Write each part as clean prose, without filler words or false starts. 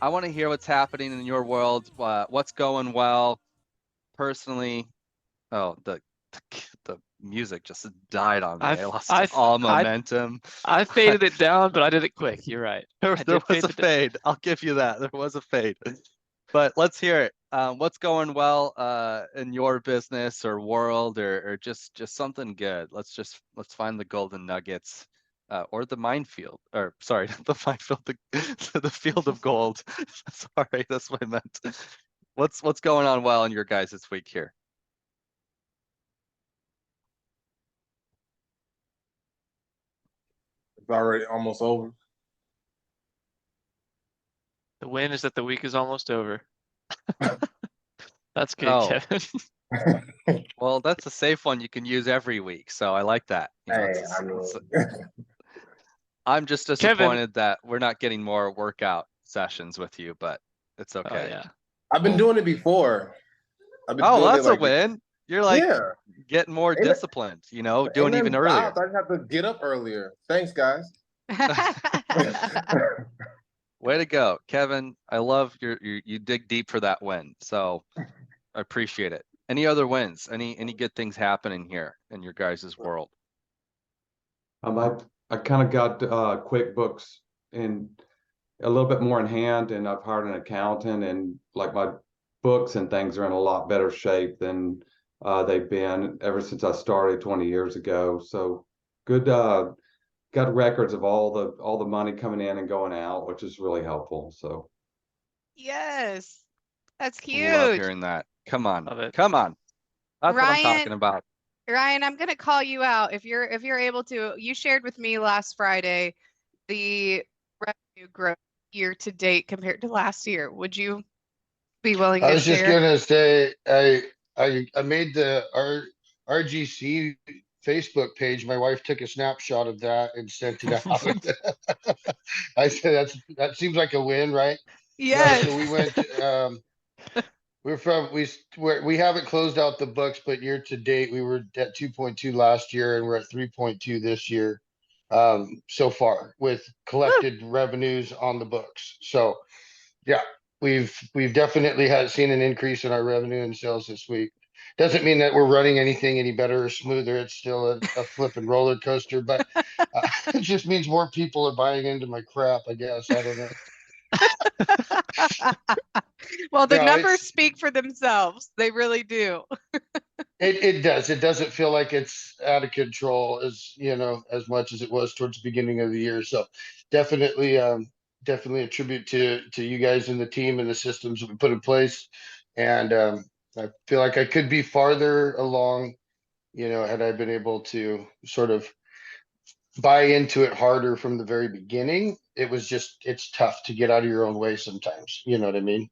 I want to hear what's happening in your world. What's going well personally? Oh, the music just died on me. I I've lost I've all I momentum. I faded it down, but I did it quick. You're right. I There did was fade a it down. fade. I'll give you that. There was a fade. But let's hear it. What's going well in your business or world or just something good? Let's find the golden nuggets or the minefield or sorry, not the minefield, the field of gold. Sorry, that's what I meant. What's going on well in your guys this week here? It's already almost over. The win is that the week is almost over. That's good, Oh, Kevin. well, that's a safe one you can use every week, so I like that. Hey, I mean, I'm just Kevin. disappointed that we're not getting more workout sessions with you, but it's Oh okay. yeah. I've been doing it before. I've been Oh, well, doing it that's a like, win. You're like yeah, getting more ain't, disciplined, ain't doing even nothing earlier. stopped. I just have to get up earlier. Thanks, guys. Way to go, Kevin. I love you dig deep for that win. So I appreciate it. Any other wins? Any good things happening here in your guys' world? I I kind of got QuickBooks in a little bit more in hand, and I've hired an accountant, and like my books and things are in a lot better shape than they've been ever since I started 20 years ago. So good, got records of all the money coming in and going out, which is really helpful. So Yes, that's Love huge. hearing that. Come on, Love it. come on. That's what I'm talking Ryan, about. Ryan, I'm gonna call you out if you're able to. You shared with me last Friday the revenue growth year to date compared to last year. Would you be willing I to was just share? gonna say I made the RGC Facebook page. My wife took a snapshot of that and sent it out. I said that seems like a win, right? No, so we Yes. went we haven't closed out the books, but year to date we were at 2.2 last year and we're at 3.2 this year so far with Woo. collected revenues on the books. So yeah, we've definitely had seen an increase in our revenue and sales this week. Doesn't mean that we're running anything any better or smoother. It's still a flipping roller coaster, but it just means more people are buying into my crap, I guess. I don't know. Well, the No, numbers speak for themselves. They really do. it does. It doesn't feel like it's out of control as as much as it was towards the beginning of the year. So definitely definitely a tribute to you guys and the team and the systems that we put in place. And I feel like I could be farther along, had I been able to sort of buy into it harder from the very beginning. It's tough to get out of your own way sometimes. You know what I mean?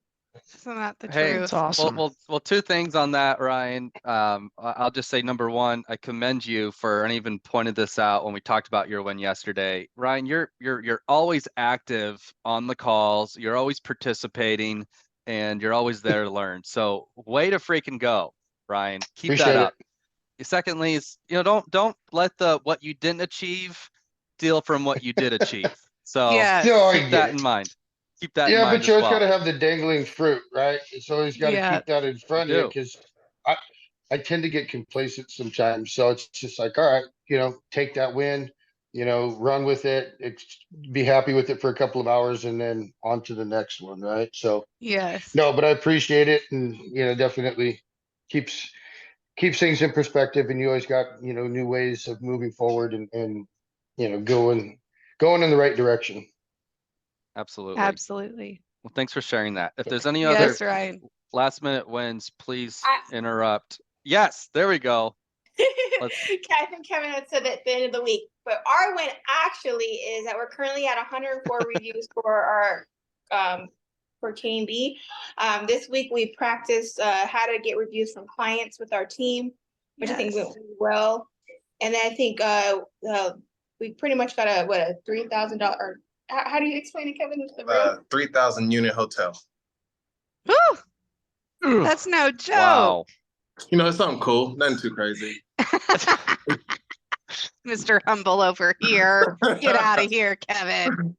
Isn't that the Hey, That's truth? awesome. well, two things on that, Ryan. I'll just say number one, I commend you for, and even pointed this out when we talked about your win yesterday. Ryan, you're always active on the calls. You're always participating, and you're always there to learn. So way to freaking go, Ryan. Keep that Appreciate it. up. Secondly, is don't let the what you didn't achieve steal from what you did achieve. So No, Yes. I keep get that in it. mind. Keep that in Yeah, mind but you as always got well. to have the dangling fruit, right? It's always got to Yeah. keep that in You front of you do. because I I tend to get complacent sometimes. So it's just like, all right, take that win, run with it, be happy with it for a couple of hours, and then on to the next one, right? So Yes. no, but I appreciate it, and definitely keeps keeps things in perspective, and you always got new ways of moving forward and going in the right direction. Absolutely. Absolutely. Well, thanks for sharing that. If there's any other Yes, Ryan. last minute wins, please I, interrupt. Yes, there we go. Let's I think Kevin had said at the end of the week, but our win actually is that we're currently at 104 reviews for our for K&B. This week we practiced how to get reviews from clients with our team, which I think went Yes. really well. And then I think we pretty much got a $3,000. How do you explain it, Kevin? The real 3,000 unit hotel. Whew, that's no joke. wow. It's something cool, nothing too crazy. Mr. Humble over here. Get out of here, Kevin.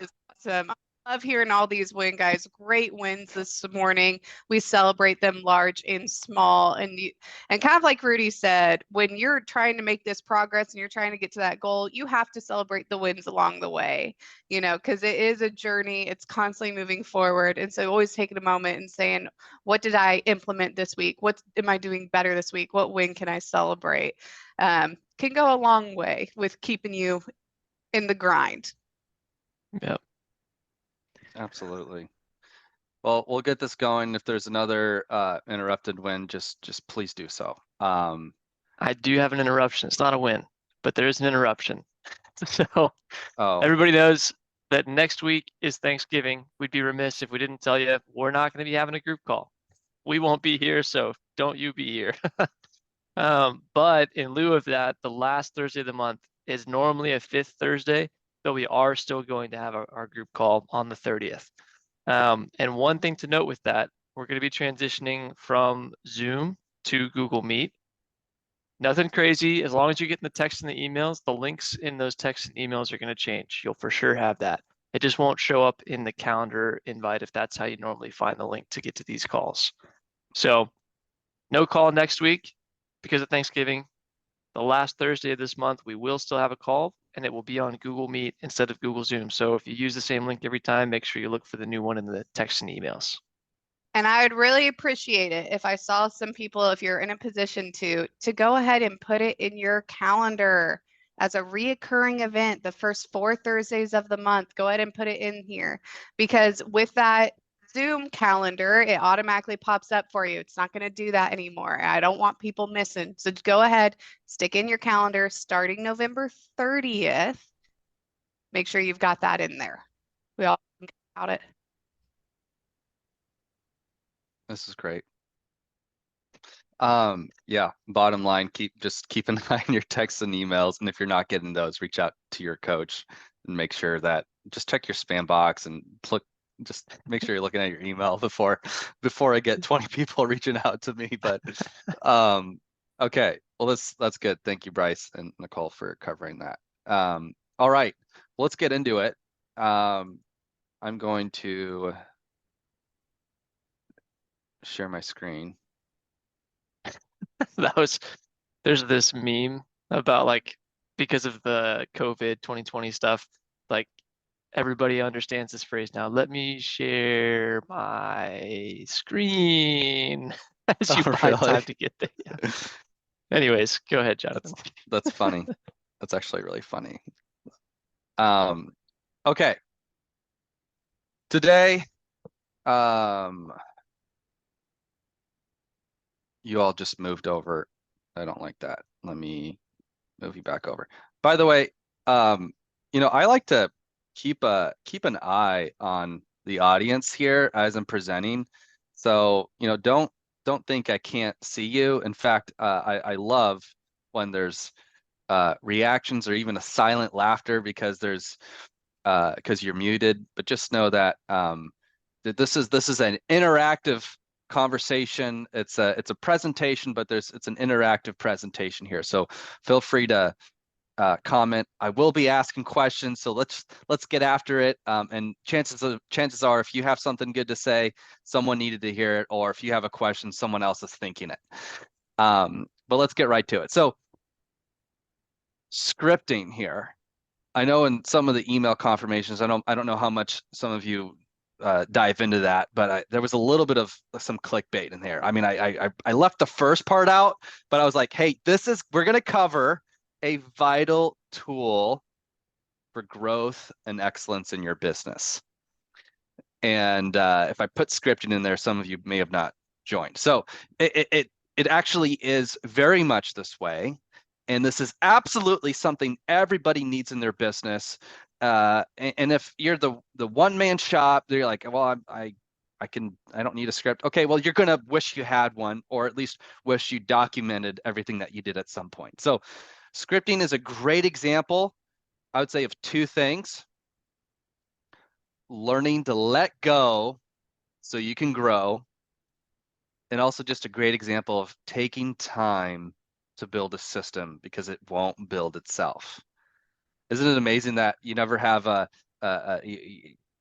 It's awesome. love hearing all these win, guys. Great wins this morning. We celebrate them large and small. And kind of like Rudy said, when you're trying to make this progress and you're trying to get to that goal, you have to celebrate the wins along the way, because it is a journey. It's constantly moving forward. And so always taking a moment and saying, what did I implement this week? What am I doing better this week? What win can I celebrate? Can go a long way with keeping you in the grind. Yep. Absolutely. Well, we'll get this going. If there's another interrupted win, just please do so. I do have an interruption. It's not a win, but there is an interruption. So Oh, everybody knows that next week is Thanksgiving. We'd be remiss if we didn't tell you we're not going to be having a group call. We won't be here, so don't you be here. But in lieu of that, the last Thursday of the month is normally a 5th Thursday, but we are still going to have our group call on the 30th. And one thing to note with that, we're going to be transitioning from Zoom to Google Meet. Nothing crazy. As long as you're getting the text and the emails, the links in those texts and emails are going to change. You'll for sure have that. It just won't show up in the calendar invite if that's how you normally find the link to get to these calls. So no call next week because of Thanksgiving. The last Thursday of this month, we will still have a call, and it will be on Google Meet instead of Google Zoom. So if you use the same link every time, make sure you look for the new one in the text and emails. And I would really appreciate it if I saw some people, if you're in a position to go ahead and put it in your calendar as a reoccurring event, the first 4 Thursdays of the month. Go ahead and put it in here, because with that Zoom calendar, it automatically pops up for you. It's not going to do that anymore. I don't want people missing. So go ahead, stick in your calendar starting November 30th. Make sure you've got that in there. We all think about it. this is great. Yeah, bottom line, keep an eye on your texts and emails. And if you're not getting those, reach out to your coach and make sure that just check your spam box and just make sure you're looking at your email before I get 20 people reaching out to me. But okay, well that's good. Thank you, Bryce and Nicole, for covering that. All right, let's get into it. I'm going to share my screen. There's this meme about, like, because of the COVID 2020 stuff, like, everybody understands this phrase now. Let me share my screen as you Oh, buy really? time to get there. Yeah. Anyways, go ahead, Jonathan. That's funny. That's actually really funny. Okay. Today, you all just moved over. I don't like that. Let me move you back over. By the way, I like to keep an eye on the audience here as I'm presenting. So, don't think I can't see you. In fact, I love when there's reactions or even a silent laughter because you're muted. But just know that that this is an interactive conversation. It's a presentation, but it's an interactive presentation here. So feel free to comment. I will be asking questions, so let's get after it. And chances are, if you have something good to say, someone needed to hear it, or if you have a question, someone else is thinking it. But let's get right to it. So scripting here. I know in some of the email confirmations, I don't know how much some of you dive into that, but there was a little bit of some clickbait in there. I mean, I left the first part out, but I was like, hey, we're going to cover a vital tool for growth and excellence in your business. And if I put scripting in there, some of you may have not joined. So it actually is very much this way. And this is absolutely something everybody needs in their business. And if you're the one-man shop, you're like, well, I don't need a script. Okay, well, you're gonna wish you had one, or at least wish you documented everything that you did at some point. So scripting is a great example, I would say, of two things: learning to let go so you can grow, and also just a great example of taking time to build a system because it won't build itself. Isn't it amazing that you never have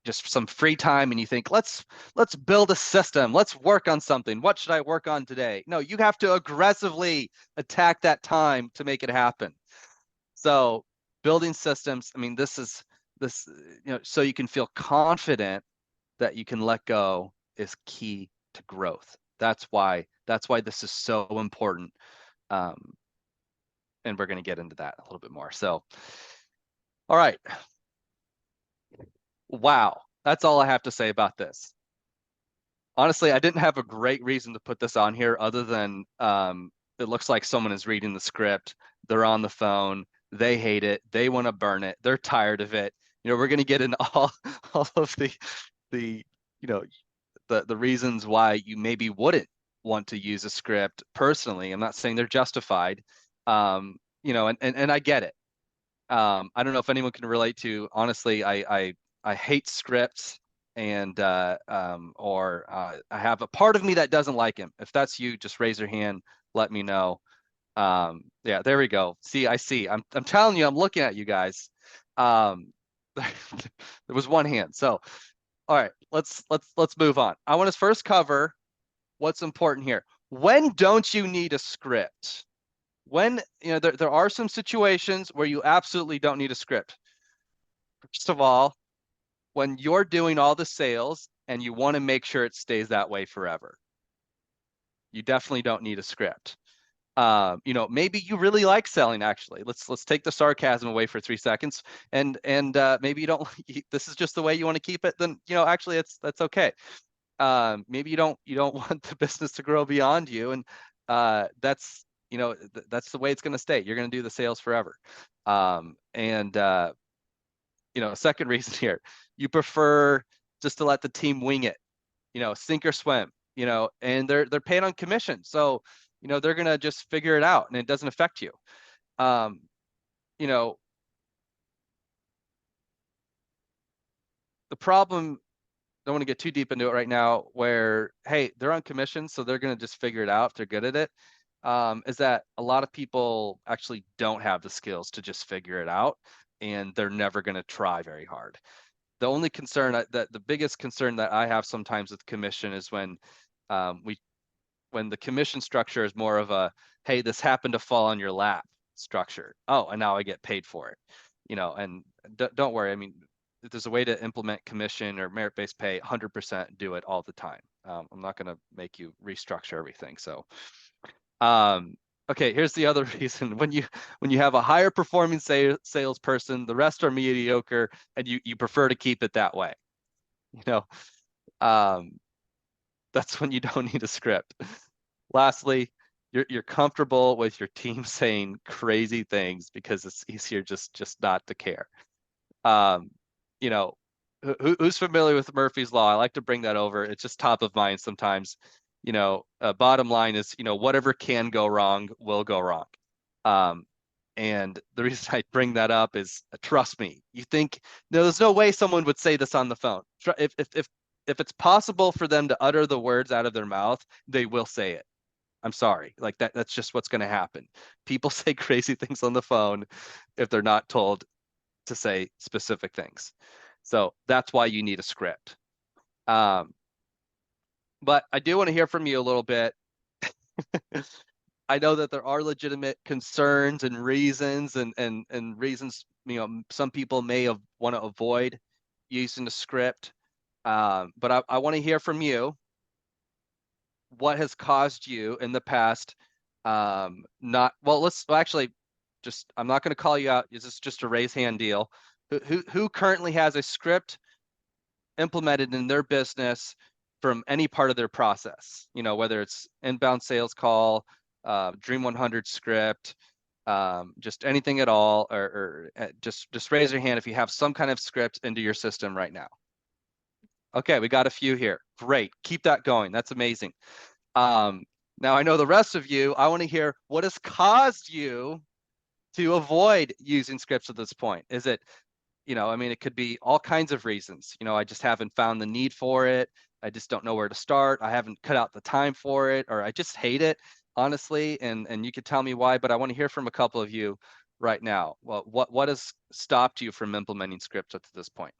just some free time and you think, let's build a system, let's work on something. What should I work on today? No, you have to aggressively attack that time to make it happen. So building systems, I mean, this, so you can feel confident that you can let go is key to growth. That's why this is so important. And we're going to get into that a little bit more. So, all right. Wow. That's all I have to say about this. Honestly, I didn't have a great reason to put this on here other than it looks like someone is reading the script. They're on the phone. They hate it. They want to burn it. They're tired of it. We're going to get into all of the reasons why you maybe wouldn't want to use a script personally. I'm not saying they're justified. And I get it. I don't know if anyone can relate to, honestly, I hate scripts and I have a part of me that doesn't like him. If that's you, just raise your hand, let me know. Yeah, there we go. See, I see. I'm telling you, I'm looking at you guys. There was one hand. So, all right, let's move on. I want to first cover what's important here. When don't you need a script? When, there are some situations where you absolutely don't need a script. First of all, when you're doing all the sales and you want to make sure it stays that way forever, you definitely don't need a script. Maybe you really like selling, actually. Let's take the sarcasm away for 3 seconds, and maybe you don't, this is just the way you want to keep it, then, actually that's okay. Maybe you don't want the business to grow beyond you, and that's that's the way it's going to stay. You're going to do the sales forever. Second reason here, you prefer just to let the team wing it, sink or swim, and they're paid on commission. So, they're going to just figure it out and it doesn't affect you. The problem, don't want to get too deep into it right now, where, hey, they're on commission, so they're going to just figure it out if they're good at it, is that a lot of people actually don't have the skills to just figure it out, and they're never going to try very hard. The only concern the biggest concern that I have sometimes with commission is when the commission structure is more of a, hey, this happened to fall on your lap structure. Oh, and now I get paid for it. And don't worry. I mean, if there's a way to implement commission or merit-based pay, 100% do it all the time. I'm not going to make you restructure everything. So, okay, here's the other reason. When you have a higher performing salesperson, the rest are mediocre, and you prefer to keep it that way. That's when you don't need a script. Lastly, you're comfortable with your team saying crazy things because it's easier just not to care. Who's familiar with Murphy's Law? I like to bring that over. It's just top of mind sometimes. Bottom line is, whatever can go wrong will go wrong. And the reason I bring that up is, trust me, you think, there's no way someone would say this on the phone. If it's possible for them to utter the words out of their mouth, they will say it. I'm sorry, like that's just what's going to happen. People say crazy things on the phone if they're not told to say specific things. So that's why you need a script. But I do want to hear from you a little bit. I know that there are legitimate concerns and reasons and reasons, some people may want to avoid using the script. But I want to hear from you. What has caused you in the past I'm not going to call you out. Is this just a raise hand deal? Who currently has a script implemented in their business from any part of their process? Whether it's inbound sales call, Dream 100 script, just anything at all, or just raise your hand if you have some kind of script into your system right now. Okay, we got a few here. Great. Keep that going. That's amazing. Now I know the rest of you, I want to hear what has caused you to avoid using scripts at this point. Is it, it could be all kinds of reasons. I just haven't found the need for it. I just don't know where to start. I haven't cut out the time for it, or I just hate it, honestly. And you could tell me why, but I want to hear from a couple of you right now. Well, what has stopped you from implementing scripts up to this point?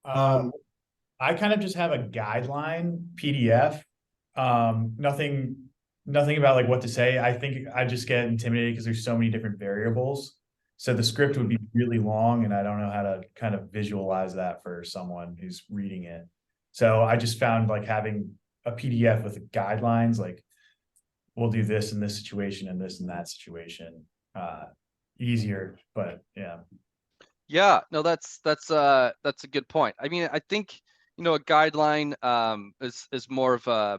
I kind of just have a guideline PDF. Nothing about like what to say. I think I just get intimidated because there's so many different variables. So the script would be really long, and I don't know how to kind of visualize that for someone who's reading it. So I just found like having a PDF with guidelines, like we'll do this in this situation and this in that situation, easier. But yeah. Yeah, no, that's a good point. I mean, I think, you know, a guideline is more of a,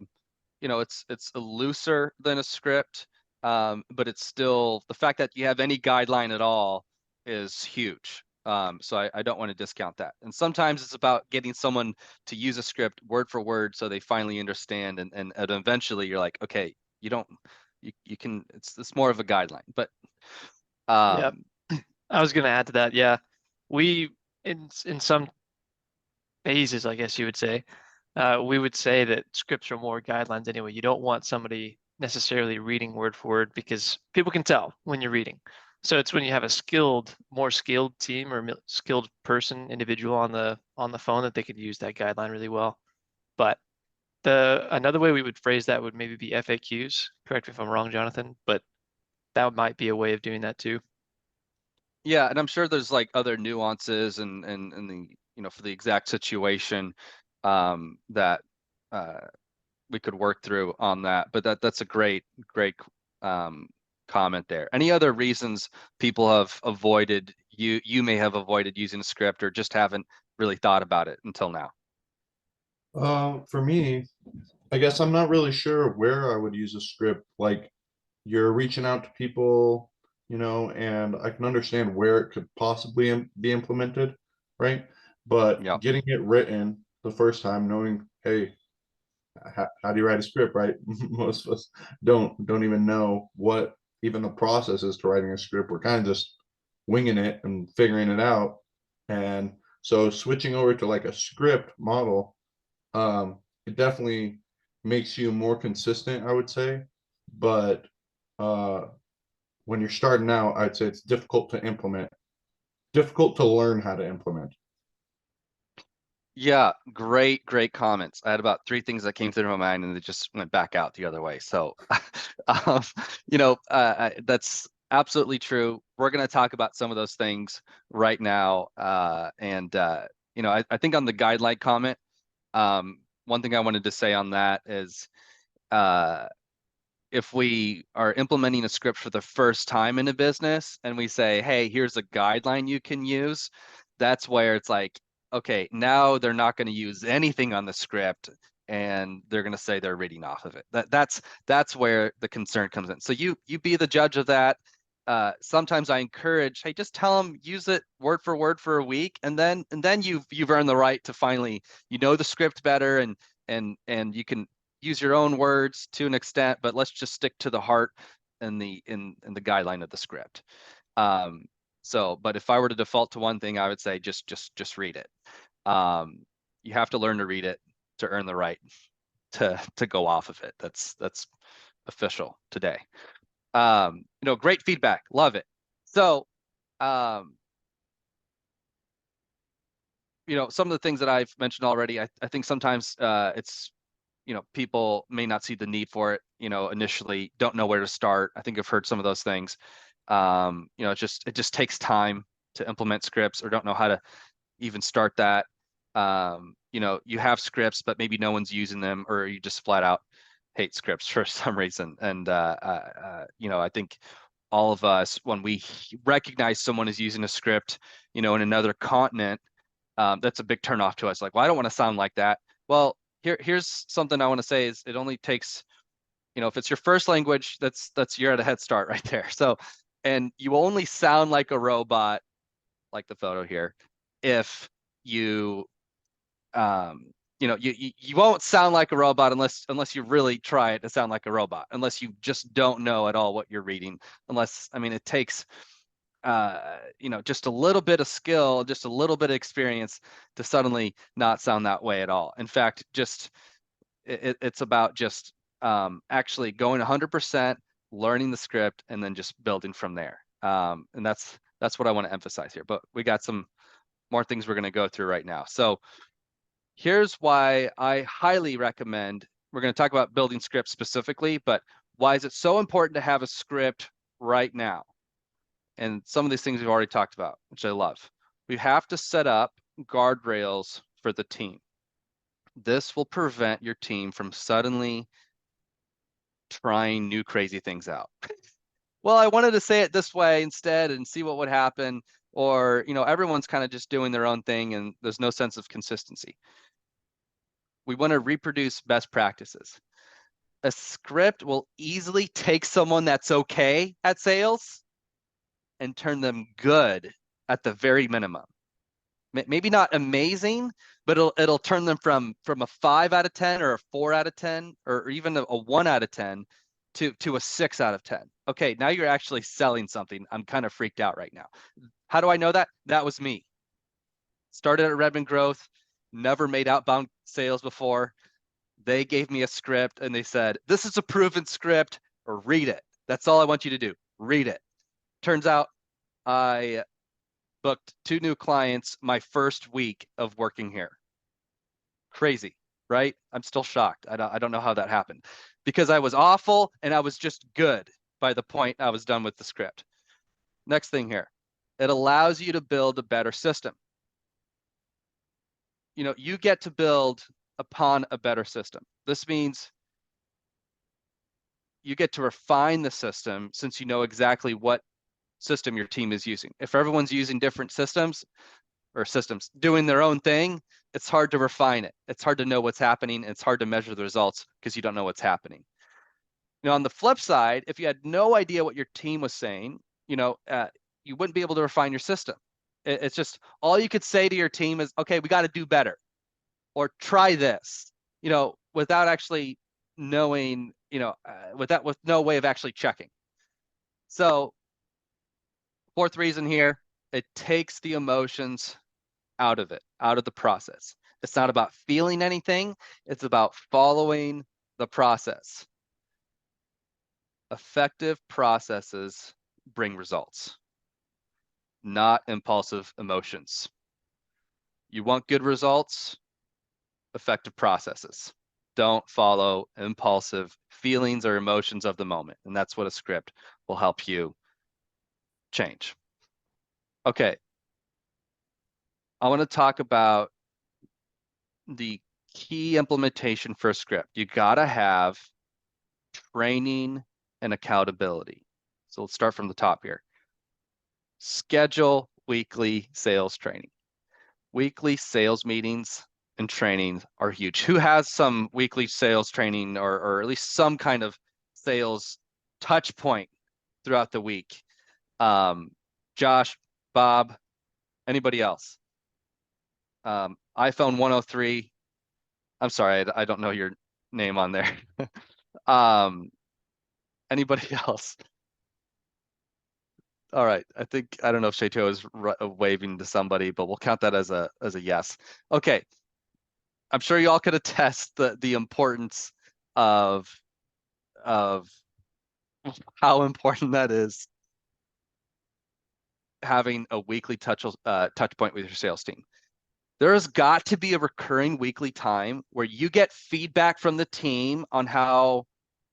you know, it's looser than a script, but it's still, the fact that you have any guideline at all is huge. So I don't want to discount that. And sometimes it's about getting someone to use a script word for word so they finally understand, and eventually you're like, okay, you don't, you can, it's more of a guideline. But Yep. I was gonna add to that. Yeah, we in some phases, I guess you would say, we would say that scripts are more guidelines anyway. You don't want somebody necessarily reading word for word because people can tell when you're reading. So it's when you have a more skilled team or skilled person, individual on the phone, that they could use that guideline really well. But another way we would phrase that would maybe be FAQs. Correct me if I'm wrong, Jonathan, but that might be a way of doing that too. yeah, and I'm sure there's like other nuances and the, you know, for the exact situation that we could work through on that. But that's a great comment there. Any other reasons people have avoided, you may have avoided using a script or just haven't really thought about it until now? For me, I guess I'm not really sure where I would use a script. Like, you're reaching out to people, you know, and I can understand where it could possibly be implemented, right? But Yep. getting it written the first time, knowing, hey, how do you write a script, right? Most of us don't even know what even the process is to writing a script. We're kind of just winging it and figuring it out. And so switching over to like a script model, it definitely makes you more consistent, I would say. But when you're starting out, I'd say it's difficult to implement, difficult to learn how to implement. Yeah, great comments. I had about 3 things that came through my mind and they just went back out the other way. So, you know, that's absolutely true. We're going to talk about some of those things right now. You know, I think on the guideline comment, one thing I wanted to say on that is, if we are implementing a script for the first time in a business and we say, hey, here's a guideline you can use, that's where it's like, okay, now they're not going to use anything on the script and they're going to say they're reading off of it. That's where the concern comes in. So you be the judge of that. Sometimes I encourage, hey, just tell them use it word for word for a week, and then you've earned the right to finally, you know, the script better, and you can use your own words to an extent, but let's just stick to the heart and the guideline of the script. So, but if I were to default to one thing, I would say just read it. You have to learn to read it to earn the right to go off of it. That's official today. You know, great feedback, love it. So, you know, some of the things that I've mentioned already, I think sometimes it's, you know, people may not see the need for it, you know, initially, don't know where to start. I think I've heard some of those things. You know, it just takes time to implement scripts, or don't know how to even start that. You know, you have scripts, but maybe no one's using them, or you just flat out hate scripts for some reason. And you know, I think all of us, when we recognize someone is using a script, you know, in another continent, that's a big turnoff to us. Like, well, I don't want to sound like that. Well, here's something I want to say is, it only takes, you know, if it's your first language, that's you're at a head start right there. So, and you only sound like a robot, like the photo here, if you you know, you won't sound like a robot unless you really try it to sound like a robot, unless you just don't know at all what you're reading. Unless, I mean, it takes you know, just a little bit of skill, just a little bit of experience to suddenly not sound that way at all. In fact, just it's about just actually going 100%, learning the script, and then just building from there. And that's what I want to emphasize here. But we got some more things we're going to go through right now. So here's why I highly recommend, we're going to talk about building scripts specifically, but why is it so important to have a script right now? And some of these things we've already talked about, which I love. We have to set up guardrails for the team. This will prevent your team from suddenly trying new crazy things out. Well, I wanted to say it this way instead and see what would happen. Or, everyone's kind of just doing their own thing and there's no sense of consistency. We want to reproduce best practices. A script will easily take someone that's okay at sales and turn them good at the very minimum. Maybe not amazing, but it'll turn them from a 5 out of 10 or a 4 out of 10 or even a 1 out of 10 to a 6 out of 10. Okay, now you're actually selling something. I'm kind of freaked out right now. How do I know that? That was me. Started at Redmond Growth, never made outbound sales before. They gave me a script and they said, this is a proven script, or read it. That's all I want you to do. Read it. Turns out I booked 2 new clients my first week of working here. Crazy, right? I'm still shocked. I don't know how that happened because I was awful and I was just good by the point I was done with the script. Next thing here, it allows you to build a better system. You get to build upon a better system. This means you get to refine the system since you know exactly what system your team is using. If everyone's using different systems doing their own thing, it's hard to refine it. It's hard to know what's happening. It's hard to measure the results because you don't know what's happening. On the flip side, if you had no idea what your team was saying, you wouldn't be able to refine your system. It's just all you could say to your team is, okay, we got to do better or try this, without actually knowing, with no way of actually checking. So 4th reason here, it takes the emotions out of the process. It's not about feeling anything. It's about following the process. Effective processes bring results, not impulsive emotions. You want good results? Effective processes. Don't follow impulsive feelings or emotions of the moment. And that's what a script will help you change. Okay. I want to talk about the key implementation for a script. You got to have training and accountability. So let's start from the top here. Schedule weekly sales training. Weekly sales meetings and trainings are huge. Who has some weekly sales training or at least some kind of sales touch point throughout the week? Josh, Bob, anybody else? iPhone 103. I'm sorry, I don't know your name on there. Anybody else? All right, I don't know if Chateau is waving to somebody, but we'll count that as a yes. Okay, I'm sure you all could attest the importance of how important that is, having a weekly touch point with your sales team. There's got to be a recurring weekly time where you get feedback from the team on how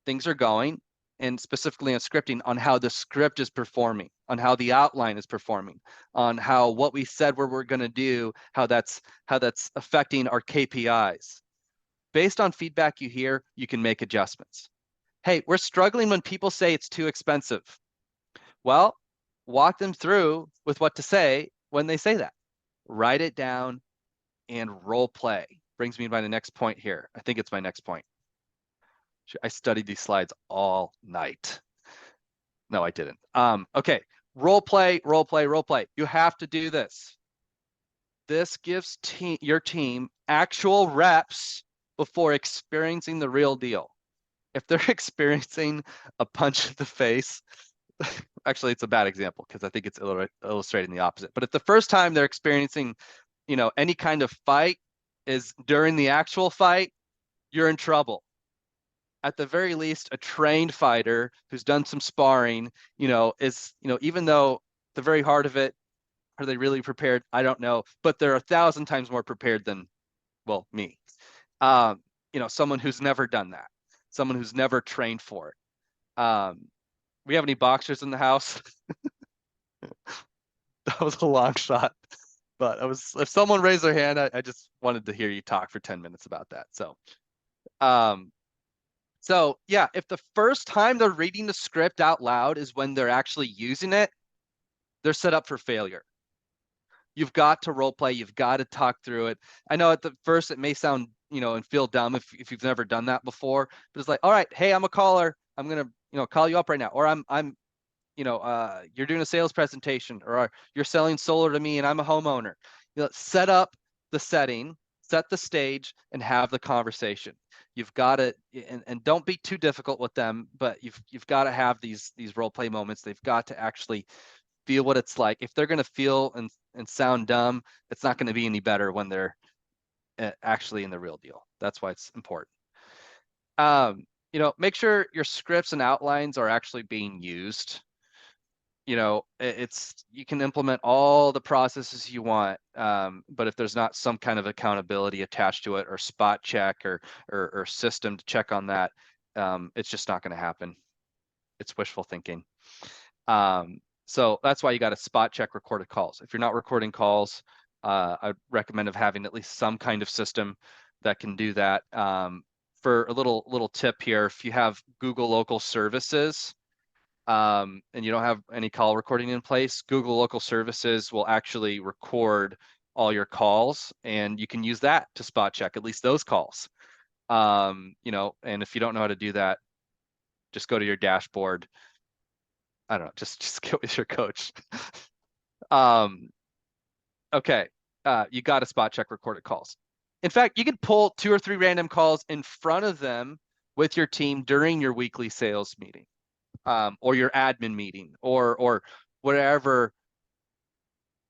things are going, and specifically on scripting, on how the script is performing, on how the outline is performing, on how what we said we're going to do, how that's affecting our KPIs. Based on feedback you hear, you can make adjustments. Hey, we're struggling when people say it's too expensive. Well, walk them through with what to say when they say that. Write it down and role play. Brings me to my next point here. I think it's my next point. I studied these slides all night. No, I didn't. Okay, role play. You have to do this. This gives your team actual reps before experiencing the real deal. If they're experiencing a punch in the face, actually it's a bad example because I think it's illustrating the opposite. But if the first time they're experiencing, any kind of fight is during the actual fight, you're in trouble. At the very least, a trained fighter who's done some sparring, is, even though at the very heart of it, Are they really prepared? I don't know, but they're 1,000 times more prepared than, well, me. Someone who's never done that, someone who's never trained for it. We have any boxers in the house? That was a long shot, but if someone raised their hand, I just wanted to hear you talk for 10 minutes about that. So yeah, if the first time they're reading the script out loud is when they're actually using it, they're set up for failure. You've got to role play. You've got to talk through it. I know at the first it may sound, and feel dumb if you've never done that before, but it's like, all right, hey, I'm a caller. I'm going to, call you up right now. Or you're doing a sales presentation, or you're selling solar to me and I'm a homeowner. Set up the setting, set the stage, and have the conversation. You've got to, and don't be too difficult with them, but you've got to have these role play moments. They've got to actually feel what it's like. If they're going to feel and sound dumb, it's not going to be any better when they're actually in the real deal. That's why it's important. Make sure your scripts and outlines are actually being used. You can implement all the processes you want, but if there's not some kind of accountability attached to it, or spot check, or system to check on that, it's just not going to happen. It's wishful thinking. So that's why you got to spot check recorded calls. If you're not recording calls, I'd recommend having at least some kind of system that can do that. For a little tip here, if you have Google Local Services, and you don't have any call recording in place, Google Local Services will actually record all your calls, and you can use that to spot check at least those calls. And if you don't know how to do that, just go to your dashboard. I don't know, just get with your coach. Okay, you got to spot check recorded calls. In fact, you could pull 2 or 3 random calls in front of them with your team during your weekly sales meeting. Or your admin meeting, or whatever,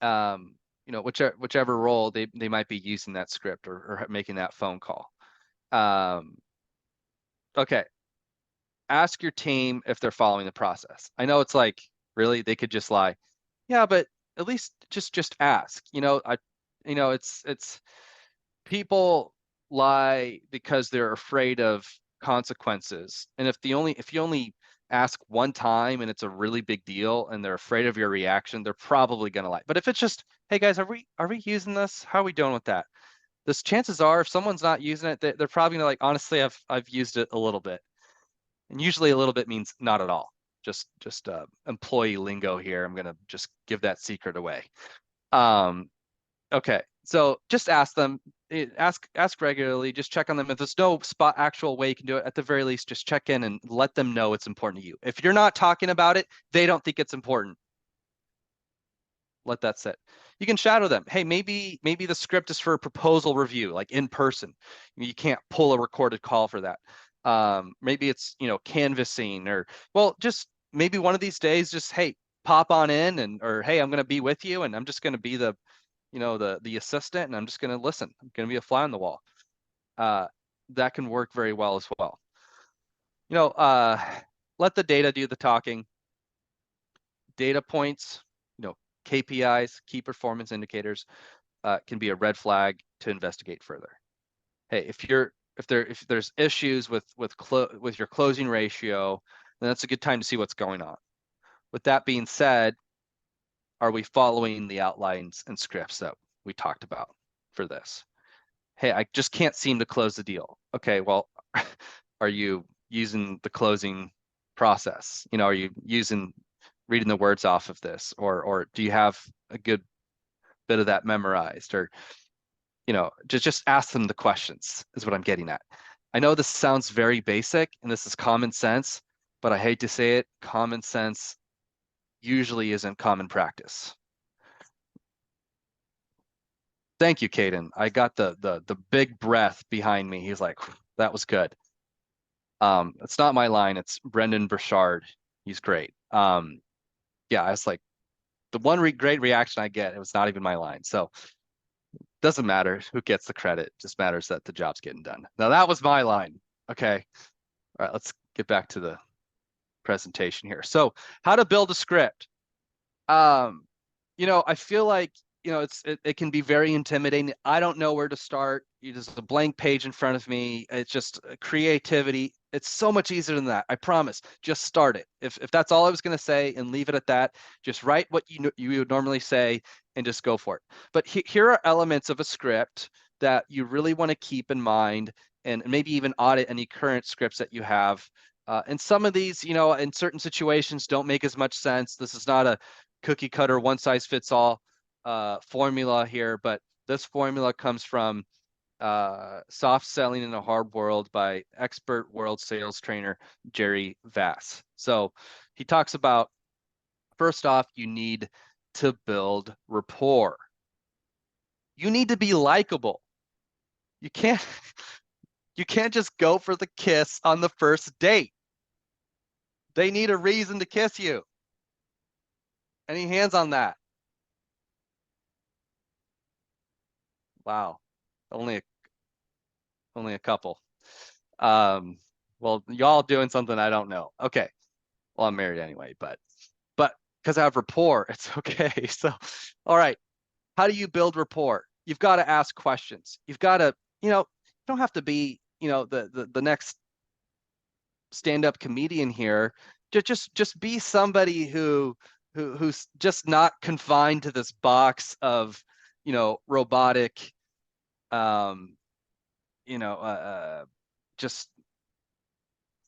whichever role they might be using that script, or making that phone call. Okay, ask your team if they're following the process. I know it's like, really, they could just lie. Yeah, but at least just ask. It's people lie because they're afraid of consequences, and if you only ask one time and it's a really big deal and they're afraid of your reaction, they're probably going to lie. But if it's just, hey guys, are we using this? How are we doing with that? This, chances are, if someone's not using it, they're probably gonna, like, honestly, I've used it a little bit. And usually a little bit means not at all. Just employee lingo here. I'm gonna just give that secret away. Okay, so just ask them, ask regularly, just check on them. If there's no actual way you can do it, at the very least, just check in and let them know it's important to you. If you're not talking about it, they don't think it's important. Let that sit. You can shadow them. Hey, maybe the script is for a proposal review, like in person. You can't pull a recorded call for that. Maybe it's, canvassing, or, well, just maybe one of these days, just, hey, pop on in, or hey, I'm going to be with you, and I'm just going to be the assistant, and I'm just going to listen. I'm going to be a fly on the wall. That can work very well as well. Let the data do the talking. Data points, KPIs, key performance indicators, can be a red flag to investigate further. Hey, if there's issues with your closing ratio, then that's a good time to see what's going on. With that being said, are we following the outlines and scripts that we talked about for this? Hey, I just can't seem to close the deal. Okay, well, are you using the closing process? Are you reading the words off of this, or do you have a good bit of that memorized? Or, just ask them the questions is what I'm getting at. I know this sounds very basic and this is common sense, but I hate to say it, common sense usually isn't common practice. Thank you, Caden. I got the big breath behind me. He's like, that was good. It's not my line, it's Brendan Burchard. He's great. Yeah, it's like the one great reaction I get, it was not even my line. So doesn't matter who gets the credit, just matters that the job's getting done. Now that was my line. Okay. All right, let's get back to the presentation here. So how to build a script. I feel like, it can be very intimidating. I don't know where to start. There's a blank page in front of me. It's just creativity. It's so much easier than that. I promise. Just start it. If that's all I was going to say and leave it at that, just write what you would normally say and just go for it. But here are elements of a script that you really want to keep in mind, and maybe even audit any current scripts that you have. And some of these, in certain situations don't make as much sense. This is not a cookie cutter, one size fits all formula here, but this formula comes from Soft Selling in a Hard World by expert world sales trainer Jerry Vass. So he talks about, first off, you need to build rapport. You need to be likable. You can't just go for the kiss on the first date. They need a reason to kiss you. Any hands on that? Wow. Only a couple. Well, y'all doing something I don't know. Okay. Well, I'm married anyway, but because I have rapport, it's okay. So, all right. How do you build rapport? You've got to ask questions. You've got to, you don't have to be, the next stand-up comedian here. Just be somebody who's just not confined to this box of, robotic, just,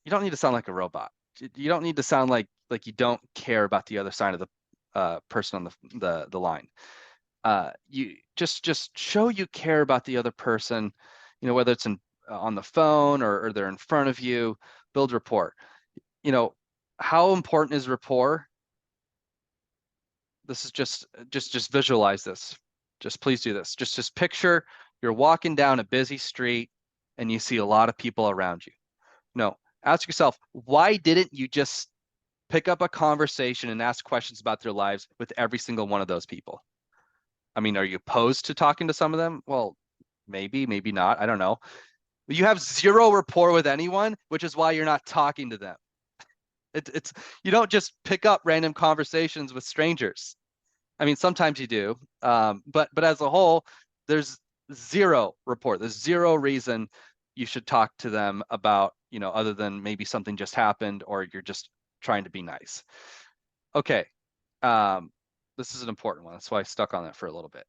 you don't need to sound like a robot. You don't need to sound like you don't care about the other side of the person on the line. You just show you care about the other person, whether it's on the phone or they're in front of you. Build rapport. How important is rapport? This is just visualize this. Just please do this. Just picture you're walking down a busy street and you see a lot of people around you. No, ask yourself, why didn't you just pick up a conversation and ask questions about their lives with every single one of those people? I mean, are you opposed to talking to some of them? Well, maybe not. I don't know. You have zero rapport with anyone, which is why you're not talking to them. It's you don't just pick up random conversations with strangers. I mean, sometimes you do, but as a whole, there's zero rapport. There's zero reason you should talk to them about, other than maybe something just happened or you're just trying to be nice. Okay, this is an important one. That's why I stuck on that for a little bit.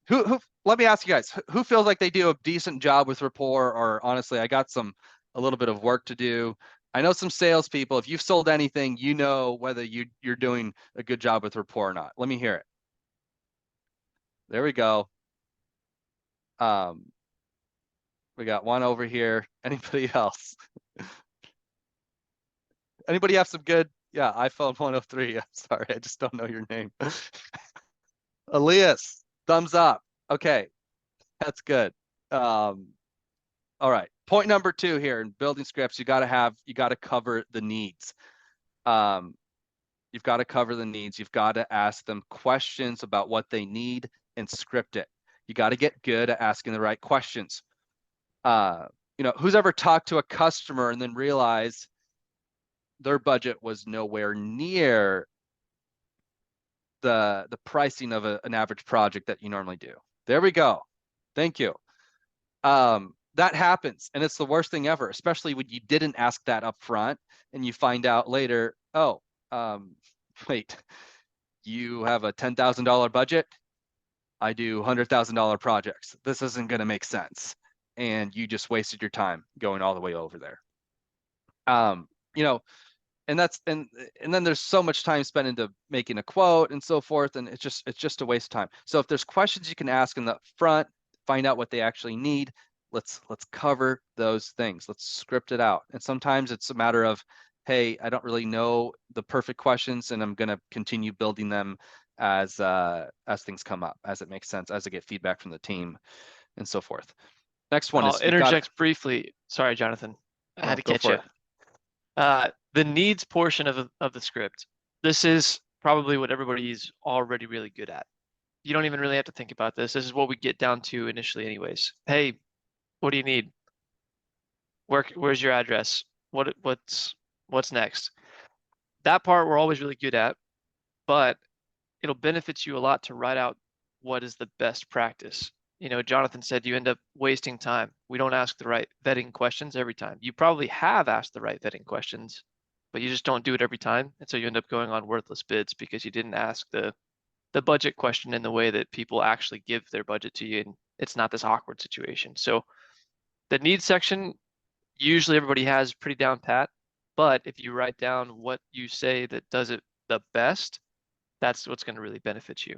Who? Let me ask you guys, who feels like they do a decent job with rapport, or honestly, I got a little bit of work to do. I know some salespeople. If you've sold anything, you know whether you're doing a good job with rapport or not. Let me hear it. There we go. We got one over here. Anybody else? Anybody have some good? Yeah, iPhone 103. I'm sorry, I just don't know your name. Elias, thumbs up. Okay, that's good. All right. Point number 2 here in building scripts, you got to cover the needs. You've got to cover the needs. You've got to ask them questions about what they need and script it. You got to get good at asking the right questions. Who's ever talked to a customer and then realized their budget was nowhere near the pricing of an average project that you normally do? There we go. Thank you. That happens, and it's the worst thing ever, especially when you didn't ask that up front and you find out later, oh, wait, you have a $10,000 budget. I do $100,000 projects. This isn't going to make sense. And you just wasted your time going all the way over there. And then there's so much time spent into making a quote and so forth, and it's just a waste of time. So if there's questions you can ask in the front, find out what they actually need. Let's cover those things. Let's script it out. And sometimes it's a matter of, hey, I don't really know the perfect questions, and I'm going to continue building them as things come up, as it makes sense, as I get feedback from the team, and so forth. Next one I'll is interject briefly. Sorry, Jonathan. I had to catch you. The needs portion of the script. This is probably what everybody's already really good at. You don't even really have to think about this. This is what we get down to initially anyways. Hey, what do you need? Where's your address? What's next? That part we're always really good at, but it'll benefit you a lot to write out what is the best practice. You know, Jonathan said you end up wasting time. We don't ask the right vetting questions every time. You probably have asked the right vetting questions, but you just don't do it every time. And so you end up going on worthless bids because you didn't ask the budget question in the way that people actually give their budget to you. And it's not this awkward situation. So the needs section, usually everybody has pretty down pat, but if you write down what you say that does it the best, that's what's going to really benefit you.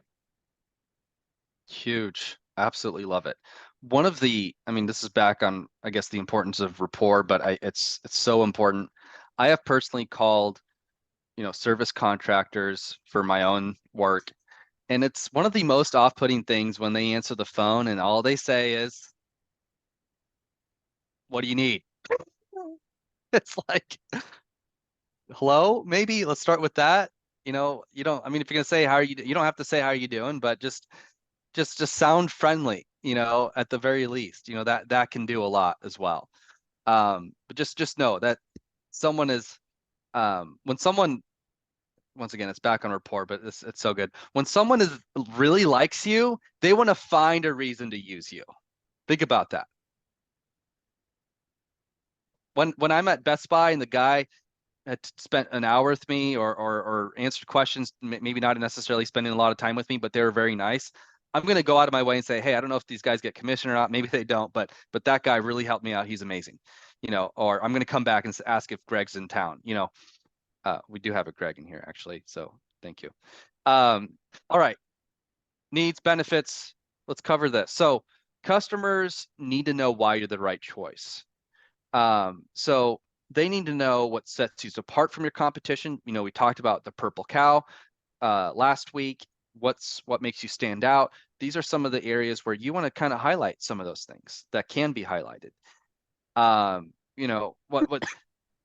Huge. Absolutely love it. One of the, I mean, this is back on, I guess, the importance of rapport, but it's so important. I have personally called, service contractors for my own work, and it's one of the most off-putting things when they answer the phone and all they say is, "What do you need?" It's like, hello, maybe let's start with that. You don't, I mean, if you're gonna say how are you, you don't have to say how are you doing, but just sound friendly, at the very least, that can do a lot as well. But just know that someone is, when someone, once again, it's back on rapport, but it's so good. When someone really likes you, they want to find a reason to use you. Think about that. When I'm at Best Buy and the guy had spent an hour with me or answered questions, maybe not necessarily spending a lot of time with me, but they were very nice, I'm going to go out of my way and say, hey, I don't know if these guys get commission or not. Maybe they don't, but that guy really helped me out. He's amazing, or I'm going to come back and ask if Greg's in town. We do have a Greg in here actually, so thank you. All right, needs, benefits. Let's cover this. So customers need to know why you're the right choice. So they need to know what sets you apart from your competition. We talked about the purple cow last week. What makes you stand out? These are some of the areas where you want to kind of highlight some of those things that can be highlighted. What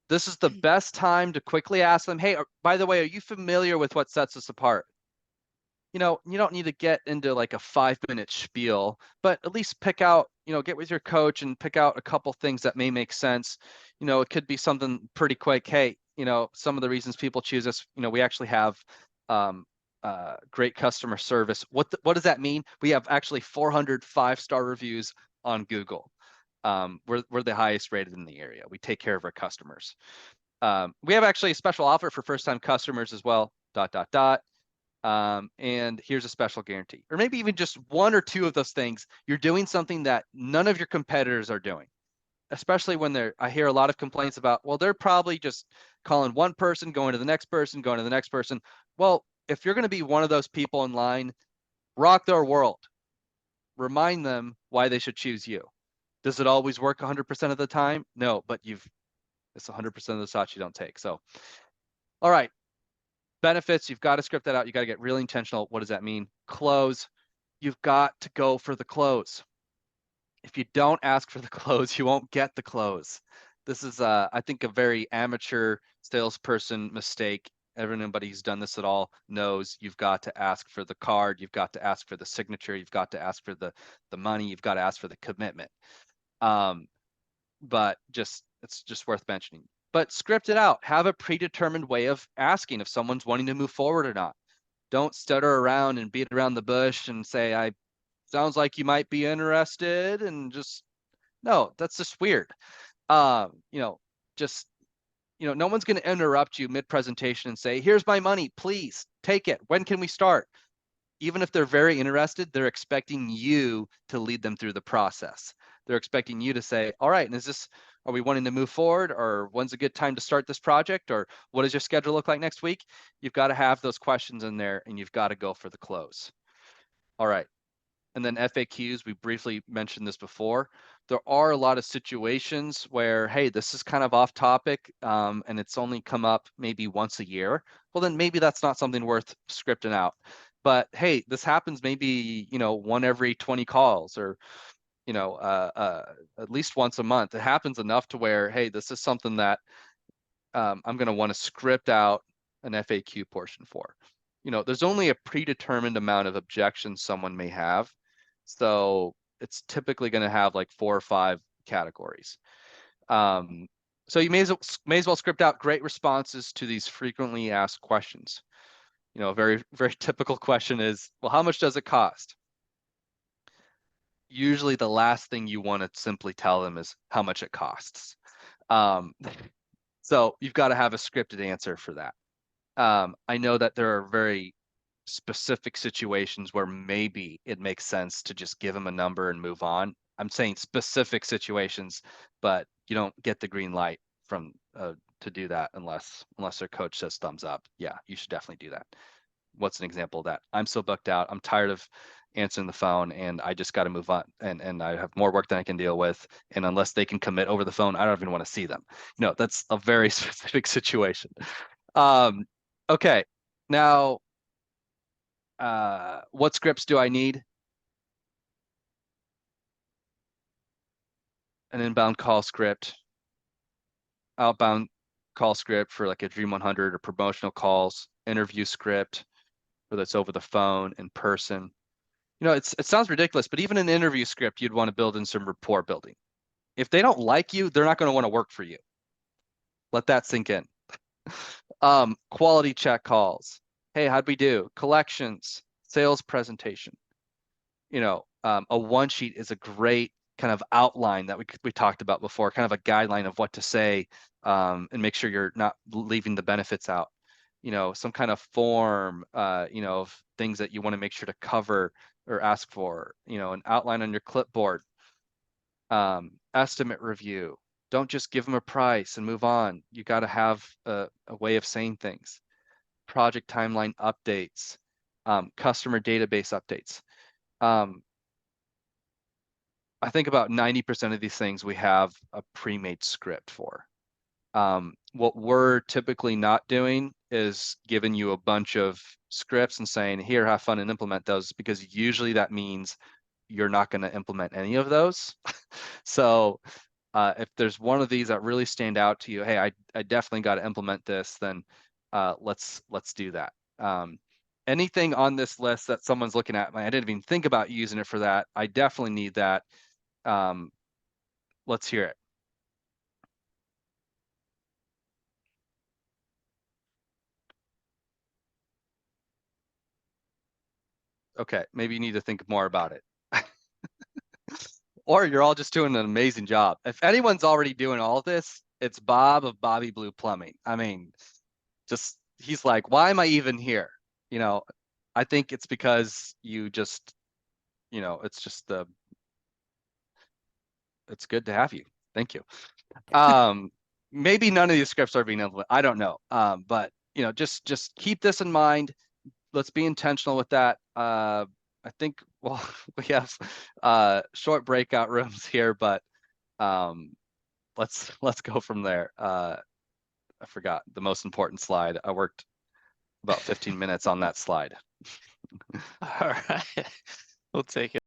this is the best time to quickly ask them, hey, by the way, are you familiar with what sets us apart? You don't need to get into like a 5-minute spiel, but at least pick out, get with your coach and pick out a couple things that may make sense. It could be something pretty quick. Hey, some of the reasons people choose us, we actually have great customer service. What does that mean? We have actually 400 5-star reviews on Google. We're the highest rated in the area. We take care of our customers. We have actually a special offer for first-time customers as well. ... and here's a special guarantee, or maybe even just one or two of those things. You're doing something that none of your competitors are doing, especially when I hear a lot of complaints about, well, they're probably just calling one person, going to the next person, going to the next person. Well, if you're going to be one of those people in line, rock their world. Remind them why they should choose you. Does it always work 100% of the time? No, but it's 100% of the shots you don't take. So, all right. Benefits, you've got to script that out. You got to get really intentional. What does that mean? Close, you've got to go for the close. If you don't ask for the close, you won't get the close. This is, I think, a very amateur salesperson mistake. Everybody who's done this at all knows you've got to ask for the card. You've got to ask for the signature. You've got to ask for the money. You've got to ask for the commitment. But it's just worth mentioning. But script it out. Have a predetermined way of asking if someone's wanting to move forward or not. Don't stutter around and beat around the bush and say, sounds like you might be interested, and no, that's just weird. No one's going to interrupt you mid-presentation and say, here's my money, please take it. When can we start? Even if they're very interested, they're expecting you to lead them through the process. They're expecting you to say, all right, and are we wanting to move forward, or when's a good time to start this project, or what does your schedule look like next week? You've got to have those questions in there, and you've got to go for the close. All right. And then FAQs, we briefly mentioned this before. There are a lot of situations where, hey, this is kind of off topic, and it's only come up maybe once a year. Well, then maybe that's not something worth scripting out. But hey, this happens maybe, one every 20 calls, or at least once a month. It happens enough to where, hey, this is something that I'm going to want to script out an FAQ portion for. There's only a predetermined amount of objections someone may have. So it's typically going to have like 4 or 5 categories. So you may as well script out great responses to these frequently asked questions. You know, a very, very typical question is, well, how much does it cost? Usually the last thing you want to simply tell them is how much it costs. So you've got to have a scripted answer for that. I know that there are very specific situations where maybe it makes sense to just give them a number and move on. I'm saying specific situations, but you don't get the green light from to do that unless their coach says thumbs up. Yeah, you should definitely do that. What's an example of that? I'm so booked out. I'm tired of answering the phone and I just got to move on, and I have more work than I can deal with. And unless they can commit over the phone, I don't even want to see them. You know, that's a very specific situation. Okay, now what scripts do I need? An inbound call script, outbound call script for like a Dream 100 or promotional calls, interview script, whether it's over the phone, in person. You know, it sounds ridiculous, but even an interview script, you'd want to build in some rapport building. If they don't like you, they're not going to want to work for you. Let that sink in. Quality check calls. Hey, how'd we do? Collections, sales presentation. You know, a one sheet is a great kind of outline that we talked about before, kind of a guideline of what to say, and make sure you're not leaving the benefits out. You know, some kind of form, you know, of things that you want to make sure to cover or ask for, you know, an outline on your clipboard, estimate review. Don't just give them a price and move on. You got to have a way of saying things. Project timeline updates, customer database updates. I think about 90% of these things we have a pre-made script for. What we're typically not doing is giving you a bunch of scripts and saying, here, have fun and implement those, because usually that means you're not going to implement any of those. So if there's one of these that really stand out to you, hey, I definitely got to implement this, then let's do that. Anything on this list that someone's looking at, I didn't even think about using it for that. I definitely need that. Let's hear it. Okay, maybe you need to think more about it. Or you're all just doing an amazing job. If anyone's already doing all of this, it's Bob of Bobby Blue Plumbing. I mean, just, he's like, why am I even here? You know, I think it's because you just, you know, it's just it's good to have you. Thank you. Maybe none of these scripts are being implemented. I don't know. But you know, just keep this in mind. Let's be intentional with that. I think, well, we have short breakout rooms here, but let's go from there. I forgot the most important slide. I worked about 15 minutes on that slide. All right, we'll take it.